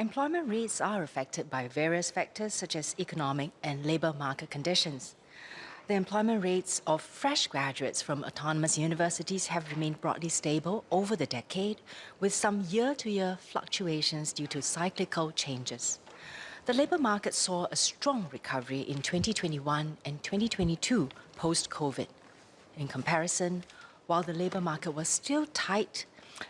Employment rates are affected by various factors such as economic and labour market conditions. The employment rates of fresh graduates from autonomous universities have remained broadly stable over the decade, with some year-to-year fluctuations due to cyclical changes. The labour market saw a strong recovery in 2021 and 2022 post-COVID. In comparison, while the labour market was still tight,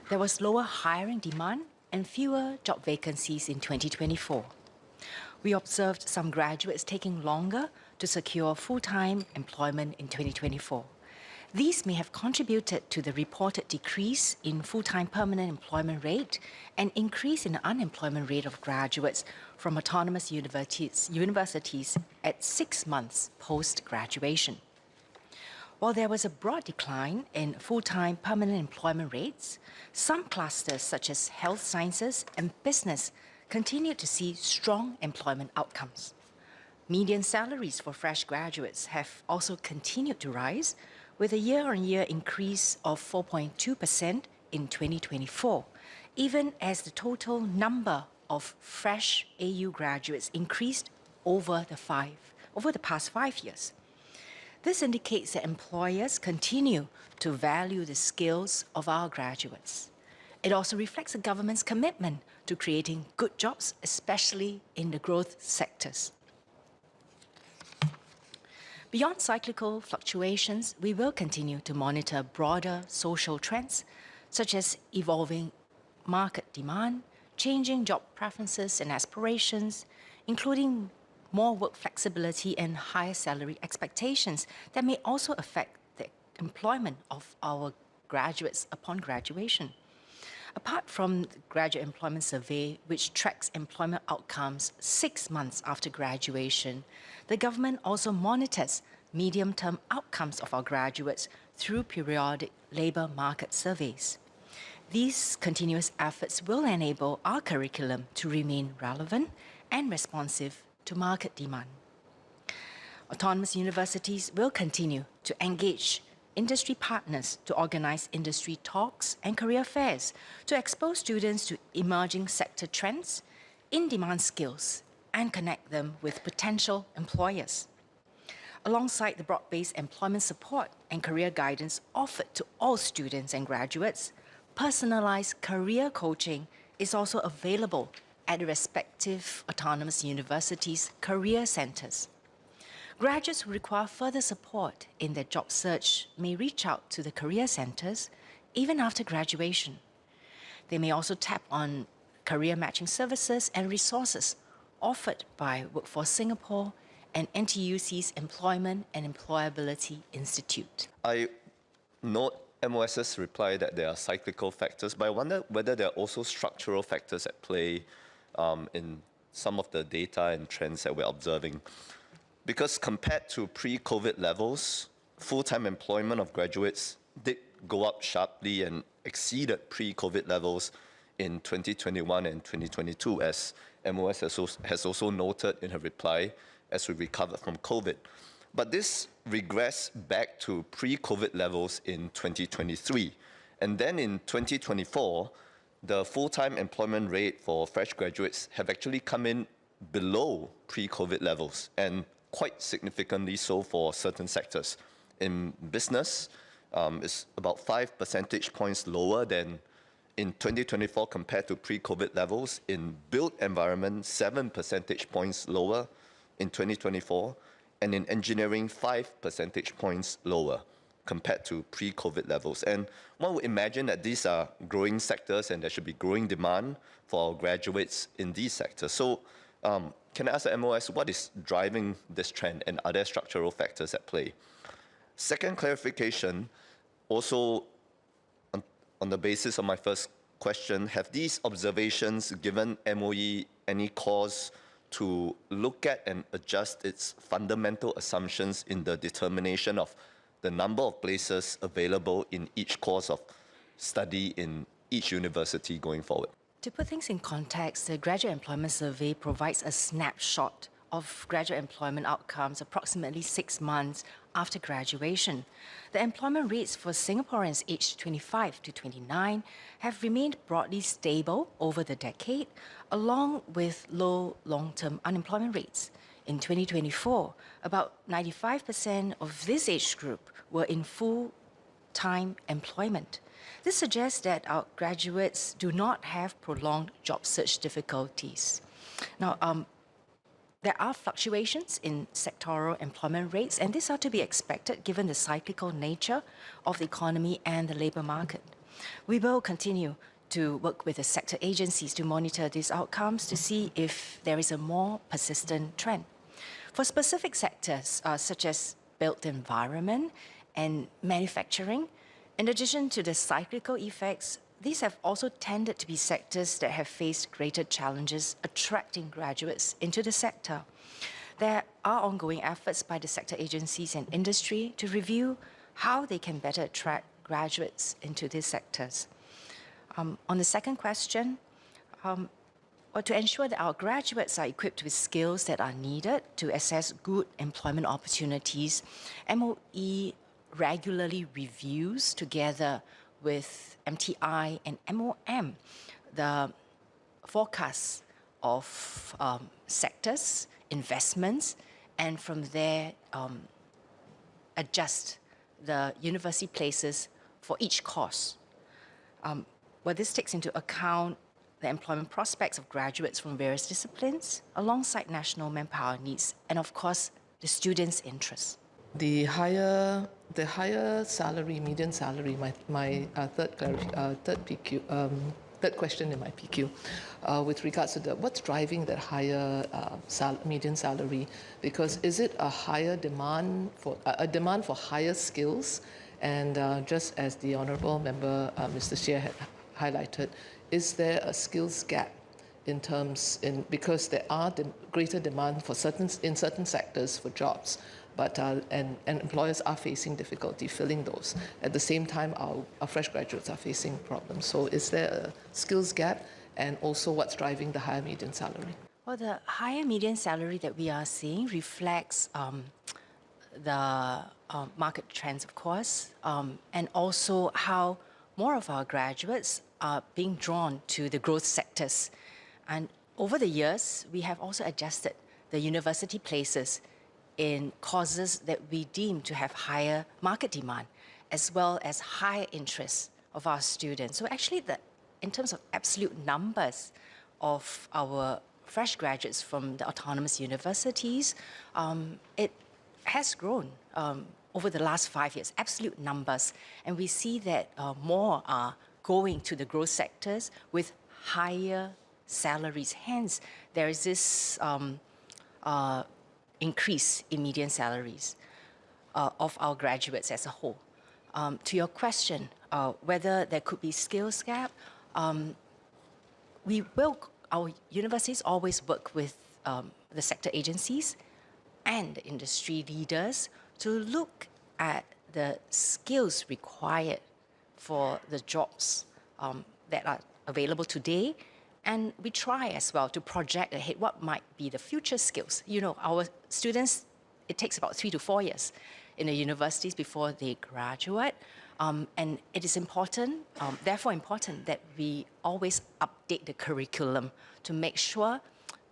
there was lower hiring demand and fewer job vacancies in 2024. We observed some graduates taking longer to secure full-time employment in 2024. These may have contributed to the reported decrease in full-time permanent employment rate and increase in the unemployment rate of graduates from autonomous universities at 6 months post-graduation. While there was a broad decline in full-time permanent employment rates, some clusters such as health sciences and business continued to see strong employment outcomes. Median salaries for fresh graduates have also continued to rise, with a year-on-year increase of 4.2% in 2024, even as the total number of fresh AU graduates increased over the past 5 years. This indicates that employers continue to value the skills of our graduates. It also reflects the government's commitment to creating good jobs, especially in the growth sectors. Beyond cyclical fluctuations, we will continue to monitor broader social trends, such as evolving market demand, changing job preferences and aspirations, including more work flexibility and higher salary expectations that may also affect the employment of our graduates upon graduation. Apart from the Graduate Employment Survey, which tracks employment outcomes 6 months after graduation, the government also monitors medium-term outcomes of our graduates through periodic labour market surveys. These continuous efforts will enable our curriculum to remain relevant and responsive to market demand. Autonomous universities will continue to engage industry partners to organize industry talks and career fairs to expose students to emerging sector trends, in-demand skills, and connect them with potential employers. Alongside the broad-based employment support and career guidance offered to all students and graduates, personalized career coaching is also available at the respective autonomous universities' career centres. Graduates who require further support in their job search may reach out to the career centres even after graduation. They may also tap on career matching services and resources offered by Workforce Singapore and NTUC's Employment and Employability Institute. I note MOS's reply that there are cyclical factors, but I wonder whether there are also structural factors at play in some of the data and trends that we're observing. Because compared to pre-COVID levels, full-time employment of graduates did go up sharply and exceeded pre-COVID levels in 2021 and 2022, as MOS has also noted in her reply as we recovered from COVID. But this regressed back to pre-COVID levels in 2023. And then in 2024, the full-time employment rate for fresh graduates have actually come in below pre-COVID levels, and quite significantly so for certain sectors. In business, it's about 5 percentage points lower than in 2024 compared to pre-COVID levels. In built environment, 7 percentage points lower in 2024, and in engineering, 5 percentage points lower compared to pre-COVID levels. And one would imagine that these are growing sectors and there should be growing demand for graduates in these sectors. So can I ask the MOS, what is driving this trend, and are there structural factors at play? Second clarification, also on the basis of my first question, have these observations given MOE any cause to look at and adjust its fundamental assumptions in the determination of the number of places available in each course of study in each university going forward? To put things in context, the Graduate Employment Survey provides a snapshot of graduate employment outcomes approximately 6 months after graduation. The employment rates for Singaporeans aged 25 to 29 have remained broadly stable over the decade, along with low long-term unemployment rates. In 2024, about 95% of this age group were in full-time employment. This suggests that our graduates do not have prolonged job search difficulties. Now, there are fluctuations in sectoral employment rates, and these are to be expected given the cyclical nature of the economy and the labor market. We will continue to work with the sector agencies to monitor these outcomes to see if there is a more persistent trend. For specific sectors, such as built environment and manufacturing, in addition to the cyclical effects, these have also tended to be sectors that have faced greater challenges attracting graduates into the sector. There are ongoing efforts by the sector agencies and industry to review how they can better attract graduates into these sectors. On the second question, to ensure that our graduates are equipped with skills that are needed to assess good employment opportunities, MOE regularly reviews together with MTI and MOM the forecasts of sectors, investments, and from there adjust the university places for each course. This takes into account the employment prospects of graduates from various disciplines, alongside national manpower needs, and of course, the students' interests. The higher salary, median salary, my third question in my PQ, with regards to what's driving that higher median salary? Because is it a higher demand for higher skills? And just as the honourable member, Mr. Xie, had highlighted, is there a skills gap because there are greater demand in certain sectors for jobs, but and employers are facing difficulty filling those. At the same time, our fresh graduates are facing problems. So is there a skills gap, and also what's driving the higher median salary? Well, the higher median salary that we are seeing reflects the market trends, of course, and also how more of our graduates are being drawn to the growth sectors. And over the years, we have also adjusted the university places in courses that we deem to have higher market demand, as well as higher interest of our students. So actually, in terms of absolute numbers of our fresh graduates from the autonomous universities, it has grown over the last 5 years, absolute numbers. And we see that more are going to the growth sectors with higher salaries. Hence, there is this increase in median salaries of our graduates as a whole. To your question, whether there could be skills gap, our universities always work with the sector agencies and the industry leaders to look at the skills required for the jobs that are available today. And we try as well to project ahead what might be the future skills. You know, our students, it takes about 3 to 4 years in the universities before they graduate. And it is important, therefore important, that we always update the curriculum to make sure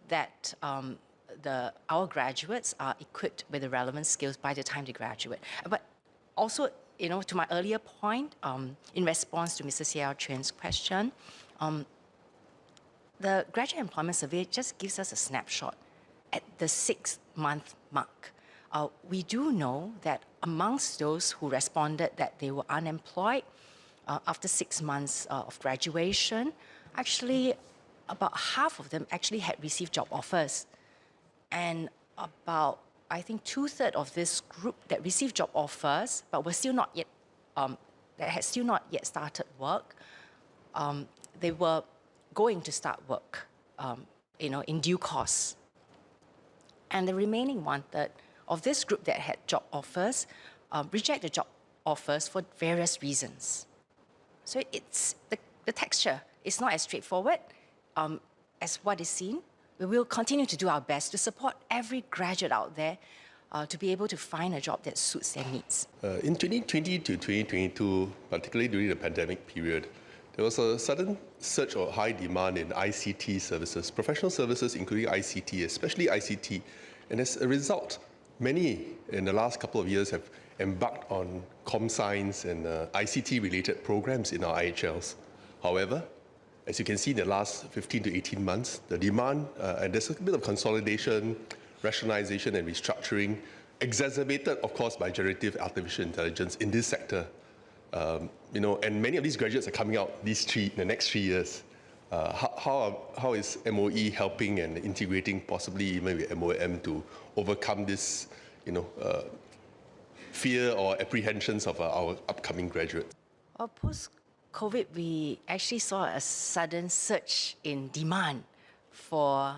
that our graduates are equipped with the relevant skills by the time they graduate. But also, you know, to my earlier point, in response to Mr. Seah Chuan's question, the Graduate Employment Survey just gives us a snapshot at the 6-month mark. We do know that amongst those who responded that they were unemployed after 6 months of graduation, actually about half of them actually had received job offers. And about, I think, 2/3 of this group that received job offers but were still not yet, that had still not yet started work, they were going to start work, in due course. And the remaining 1/3 of this group that had job offers rejected job offers for various reasons. So it's the texture is not as straightforward as what is seen. We will continue to do our best to support every graduate out there to be able to find a job that suits their needs. In 2020 to 2022, particularly during the pandemic period, There was a sudden surge or high demand in ICT services, professional services including ICT, especially ICT. And as a result, many in the last couple of years have embarked on science and ICT-related programs in our IHLs. However, as you can see in the last 15 to 18 months, the demand, and there's a bit of consolidation, rationalization and restructuring, exacerbated, of course, by generative artificial intelligence in this sector. And many of these graduates are coming out in the next 3 years. How is MOE helping and integrating, possibly even with MOM, to overcome this, fear or apprehensions of our upcoming graduates? Post-COVID, we actually saw a sudden surge in demand for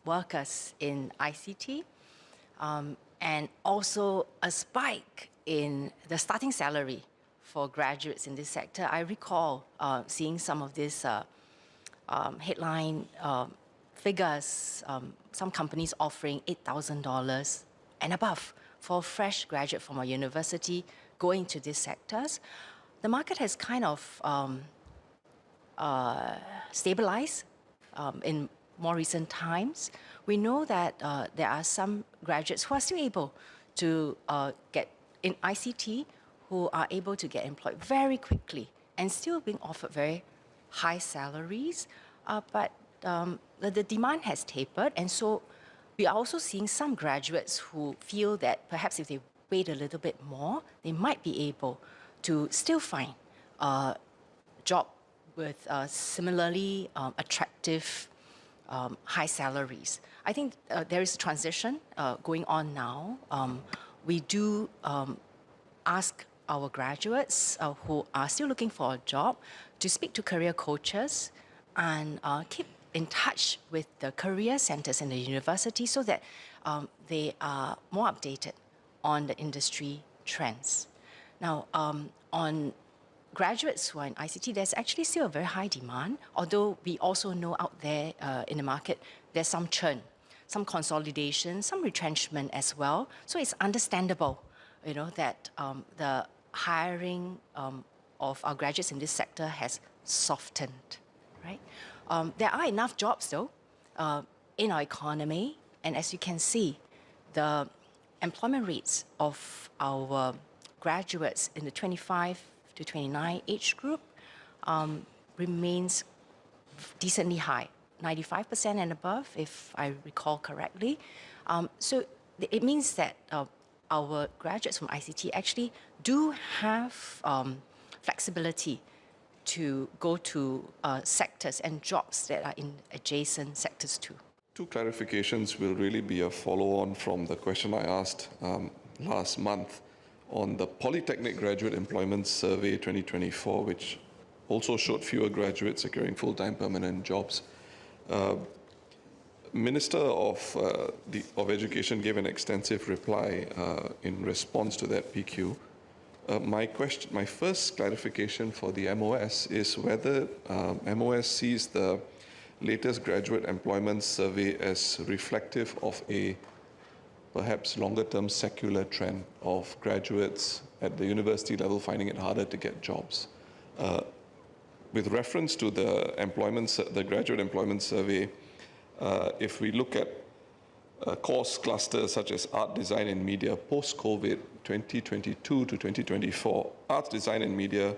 workers in ICT, and also a spike in the starting salary for graduates in this sector. I recall seeing some of these headline figures, some companies offering $8,000 and above for a fresh graduate from a university going to these sectors. The market has kind of stabilized in more recent times. We know that there are some graduates who are still able to get in ICT, who are able to get employed very quickly and still being offered very high salaries. But the demand has tapered, and so we are also seeing some graduates who feel that perhaps if they wait a little bit more, they might be able to still find a job with similarly attractive high salaries. I think there is a transition going on now. We do ask our graduates who are still looking for a job to speak to career coaches and keep in touch with the career centers in the university so that they are more updated on the industry trends. Now, on graduates who are in ICT, there's actually still a very high demand, although we also know out there in the market, there's some churn, some consolidation, some retrenchment as well. So it's understandable, that the hiring of our graduates in this sector has softened, right? There are enough jobs, though, in our economy, and as you can see, the employment rates of our graduates in the 25 to 29 age group remains decently high, 95% and above, if I recall correctly. So it means that our graduates from ICT actually do have flexibility to go to sectors and jobs that are in adjacent sectors too. Two clarifications will really be a follow-on from the question I asked last month on the Polytechnic Graduate Employment Survey 2024, which also showed fewer graduates securing full-time permanent jobs. Minister of Education gave an extensive reply in response to that PQ. My first clarification for the MOS is whether MOS sees the latest graduate employment survey as reflective of a perhaps longer-term secular trend of graduates at the university level finding it harder to get jobs. With reference to the graduate employment survey, if we look at course clusters such as art, design, and media post-COVID 2022 to 2024, arts, design, and media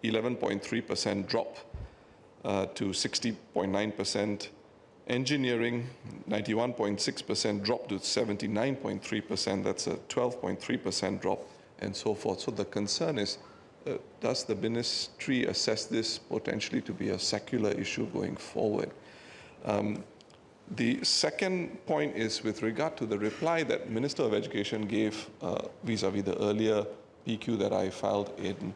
11.3% drop to 60.9%. Engineering, 91.6% drop to 79.3%. That's a 12.3% drop, and so forth. So the concern is, does the ministry assess this potentially to be a secular issue going forward? The second point is with regard to the reply that Minister of Education gave vis-a-vis the earlier PQ that I filed in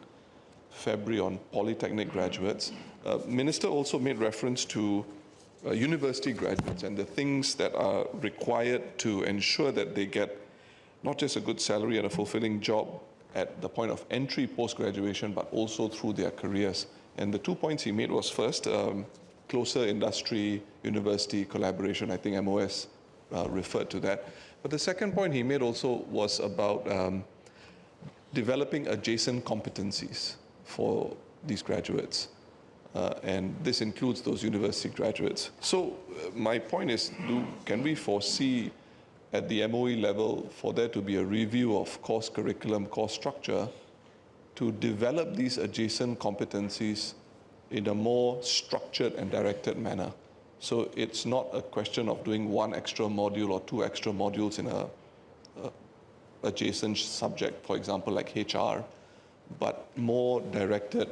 February on polytechnic graduates. Minister also made reference to university graduates and the things that are required to ensure that they get not just a good salary and a fulfilling job at the point of entry post-graduation, but also through their careers. And the 2 points he made was first, closer industry-university collaboration. I think MOS referred to that. But the second point he made also was about developing adjacent competencies for these graduates. And this includes those university graduates. So my point is, can we foresee at the MOE level for there to be a review of course curriculum, course structure, to develop these adjacent competencies in a more structured and directed manner? So it's not a question of doing one extra module or two extra modules in a adjacent subject, for example, like HR, but more directed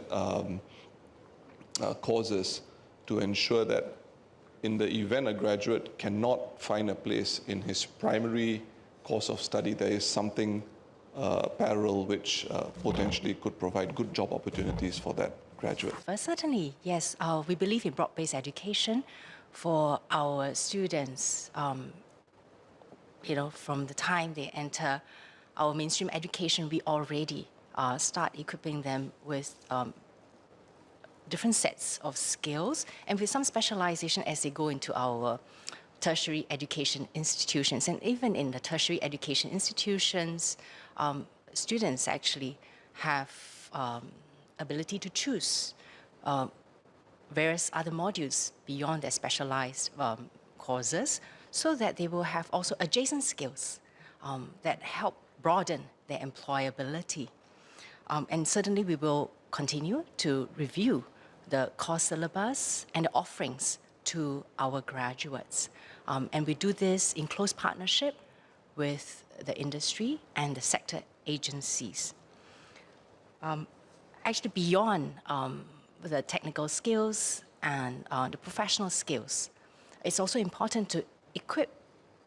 courses to ensure that in the event a graduate cannot find a place in his primary course of study, there is something parallel which potentially could provide good job opportunities for that graduate. But certainly, yes, we believe in broad-based education for our students, from the time they enter our mainstream education, we already start equipping them with different sets of skills and with some specialization as they go into our tertiary education institutions. And even in the tertiary education institutions, students actually have ability to choose various other modules beyond their specialized courses, so that they will have also adjacent skills that help broaden their employability. And certainly we will continue to review the course syllabus and the offerings to our graduates. And we do this in close partnership with the industry and the sector agencies. Actually, beyond the technical skills and the professional skills, it's also important to equip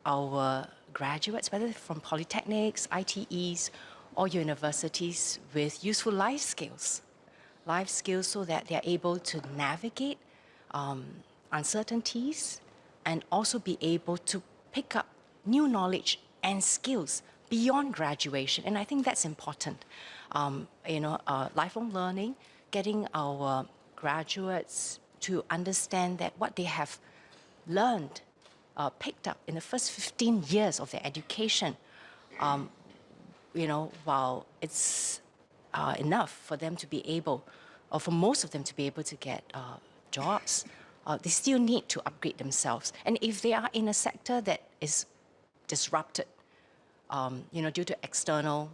our graduates, whether from polytechnics, ITEs, or universities, with useful life skills so that they're able to navigate uncertainties and also be able to pick up new knowledge and skills beyond graduation. And I think that's important. Lifelong learning, getting our graduates to understand that what they have learned, picked up in the first 15 years of their education, while it's enough for them to be able, or for most of them to be able to get jobs, they still need to upgrade themselves. And if they are in a sector that is disrupted, due to external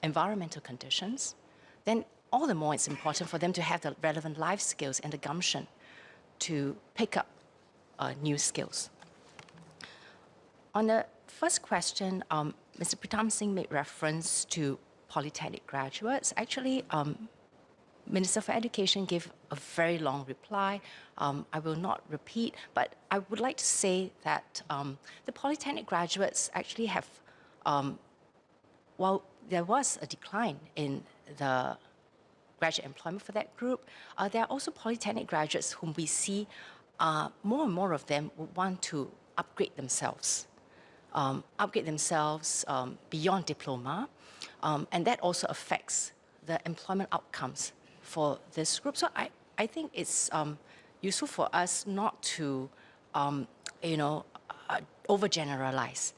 environmental conditions, then all the more it's important for them to have the relevant life skills and the gumption to pick up new skills. On the first question, Mr. Pritam Singh made reference to polytechnic graduates. Actually, Minister for Education gave a very long reply. I will not repeat, but I would like to say that the polytechnic graduates actually have, while there was a decline in the graduate employment for that group, there are also polytechnic graduates whom we see more and more of them would want to upgrade themselves beyond diploma, and that also affects the employment outcomes for this group. So I think it's useful for us not to, overgeneralize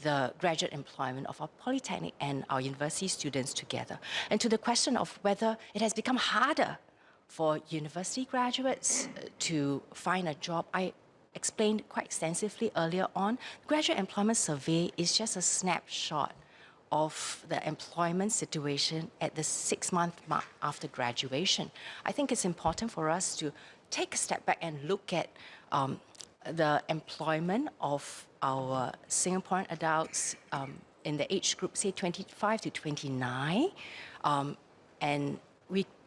the graduate employment of our polytechnic and our university students together. And to the question of whether it has become harder for university graduates to find a job, I explained quite extensively earlier on. Graduate employment survey is just a snapshot of the employment situation at the 6-month mark after graduation. I think it's important for us to take a step back and look at the employment of our Singaporean adults in the age group, say 25 to 29. And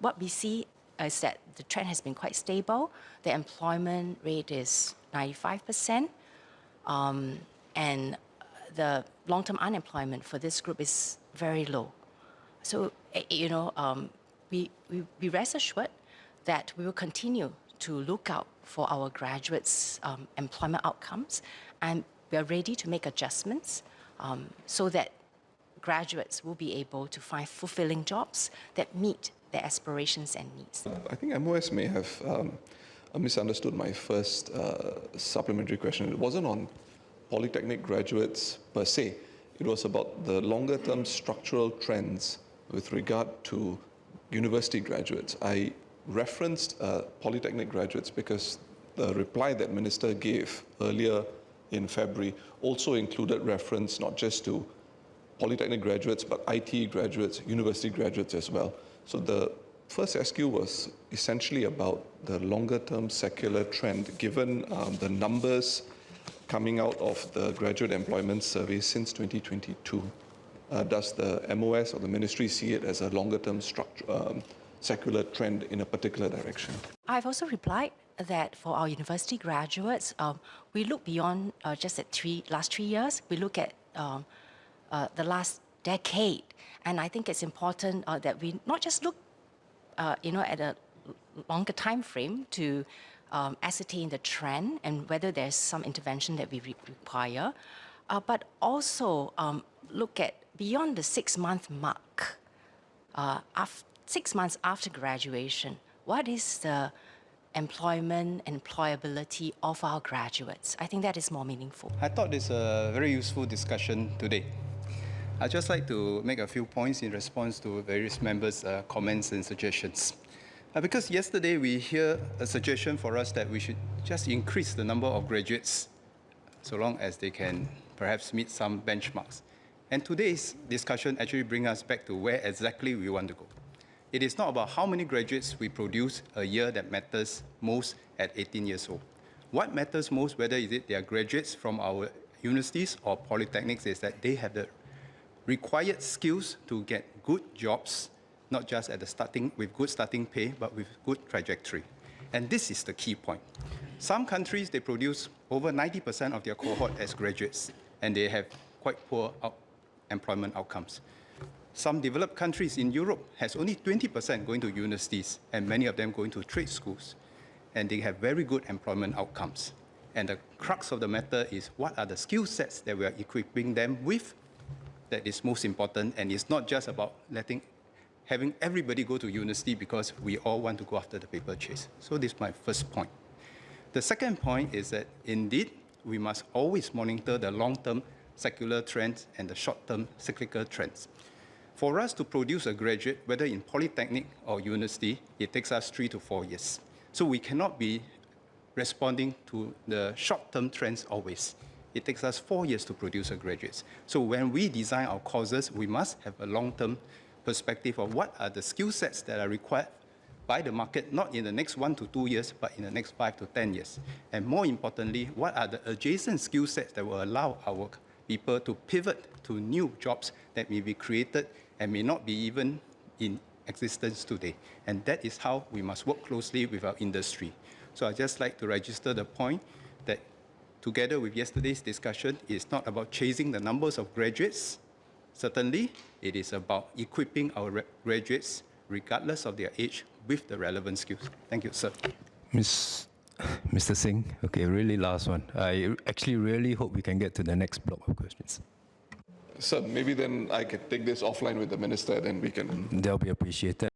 what we see is that the trend has been quite stable. The employment rate is 95%. And the long-term unemployment for this group is very low. So, we rest assured that we will continue to look out for our graduates' employment outcomes, and we are ready to make adjustments so that graduates will be able to find fulfilling jobs that meet their aspirations and needs. I think MOS may have misunderstood my first supplementary question. It wasn't on polytechnic graduates per se. It was about the longer-term structural trends with regard to university graduates. I referenced polytechnic graduates because the reply that Minister gave earlier in February also included reference not just to polytechnic graduates, but IT graduates, university graduates as well. So the first SQ was essentially about the longer-term secular trend, given the numbers coming out of the graduate employment survey since 2022. Does the MOS or the ministry see it as a longer-term secular trend in a particular direction? I've also replied that for our university graduates, we look beyond just the last 3 years. We look at the last decade, and I think it's important that we not just look, at a longer time frame to ascertain the trend and whether there's some intervention that we require, but also look at beyond the 6-month mark, 6 months after graduation. What is the employment and employability of our graduates? I think that is more meaningful. I thought it's a very useful discussion today. I'd just like to make a few points in response to various members' comments and suggestions. Because yesterday we hear a suggestion for us that we should just increase the number of graduates so long as they can perhaps meet some benchmarks. And today's discussion actually brings us back to where exactly we want to go. It is not about how many graduates we produce a year that matters most at 18 years old. What matters most, whether they are graduates from our universities or polytechnics, is that they have the required skills to get good jobs, not just at the starting with good starting pay, but with good trajectory. And this is the key point. Some countries, they produce over 90% of their cohort as graduates, and they have quite poor employment outcomes. Some developed countries in Europe has only 20% going to universities, and many of them going to trade schools, and they have very good employment outcomes. And the crux of the matter is, what are the skill sets that we are equipping them with that is most important, and it's not just about having everybody go to university because we all want to go after the paper chase. So this is my first point. The second point is that indeed, we must always monitor the long-term secular trends and the short-term cyclical trends. For us to produce a graduate, whether in polytechnic or university, it takes us 3 to 4 years. So we cannot be responding to the short-term trends always. It takes us 4 years to produce a graduate. So when we design our courses, we must have a long-term perspective of what are the skill sets that are required by the market, not in the next 1 to 2 years, but in the next 5 to 10 years. And more importantly, what are the adjacent skill sets that will allow our people to pivot to new jobs that may be created and may not be even in existence today. And that is how we must work closely with our industry. So I'd just like to register the point that together with yesterday's discussion, it's not about chasing the numbers of graduates. Certainly, it is about equipping our graduates, regardless of their age, with the relevant skills. Thank you, sir. Mr. Singh, okay, really last one. I actually really hope we can get to the next block of questions. Sir, maybe then I can take this offline with the minister, then we can... That'll be appreciated.